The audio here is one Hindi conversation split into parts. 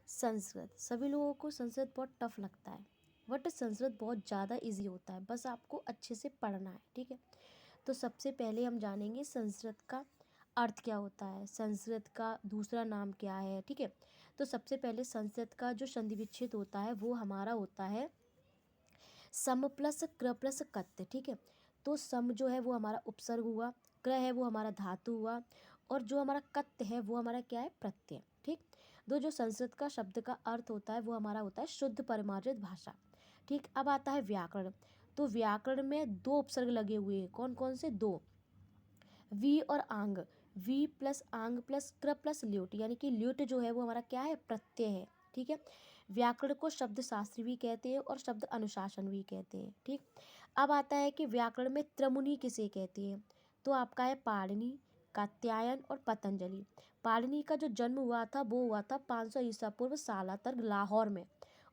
संस्कृत, सभी लोगों को संस्कृत बहुत टफ लगता है, बट संस्कृत बहुत ज़्यादा इजी होता है, बस आपको अच्छे से पढ़ना है। ठीक है, तो सबसे पहले हम जानेंगे संस्कृत का अर्थ क्या होता है, संस्कृत का दूसरा नाम क्या है। ठीक है, तो सबसे पहले संस्कृत का जो संधि विच्छेद होता है वो हमारा होता है सम प्लस क्र प्लस कत्य। ठीक है, तो सम जो है वो हमारा उपसर्ग हुआ, क्र है वो हमारा धातु हुआ, और जो हमारा कत्य है वो हमारा क्या है, प्रत्यय। ठीक, दो जो संस्कृत का शब्द का अर्थ होता है वो हमारा होता है शुद्ध परिमार्जित भाषा। ठीक, अब आता है व्याकरण। तो व्याकरण में दो उपसर्ग लगे हुए हैं, कौन कौन से, दो, वी और आंग। वी प्लस आंग प्लस क्र प्लस ल्योट, यानी कि ल्योट जो है वो हमारा क्या है, प्रत्यय है। ठीक है, व्याकरण को शब्द शास्त्र भी कहते हैं और शब्द अनुशासन भी कहते हैं। ठीक, अब आता है कि व्याकरण में त्रमुनि किसे कहते हैं, तो आपका है पाणिनि, कात्यायन और पतंजलि। पाणिनि का जो जन्म हुआ था वो हुआ था 500 ईसा पूर्व सालातर लाहौर में,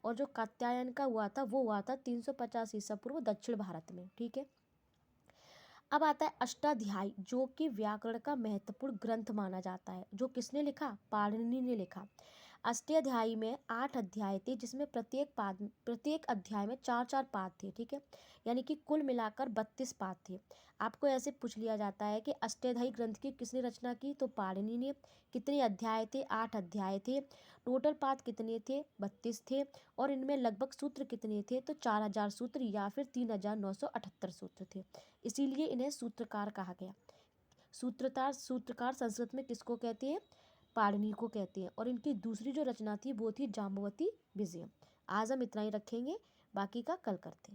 और जो कात्यायन का हुआ था वो हुआ था 350 ईसा पूर्व दक्षिण भारत में। ठीक है, अब आता है अष्टाध्यायी, जो कि व्याकरण का महत्वपूर्ण ग्रंथ माना जाता है, जो किसने लिखा, पाणिनि ने लिखा। अष्टाध्यायी में 8 अध्याय थे, जिसमें प्रत्येक अध्याय में 4 4 पाद थे। ठीक है, यानी कि कुल मिलाकर 32 पाद थे। आपको ऐसे पूछ लिया जाता है कि अष्टाध्यायी ग्रंथ की किसने रचना की, तो पाणिनि ने। कितने अध्याय थे, 8 अध्याय थे। टोटल पाद कितने थे, 32 थे, और इनमें लगभग सूत्र कितने थे, तो 4000 सूत्र या फिर 3978 सूत्र थे, इसीलिए इन्हें सूत्रकार कहा गया। सूत्रकार संस्कृत में किसको कहते हैं, पाणिनि को कहते हैं, और इनकी दूसरी जो रचना थी वो थी जाम्बवती विजय। आज हम इतना ही रखेंगे, बाकी का कल करते हैं।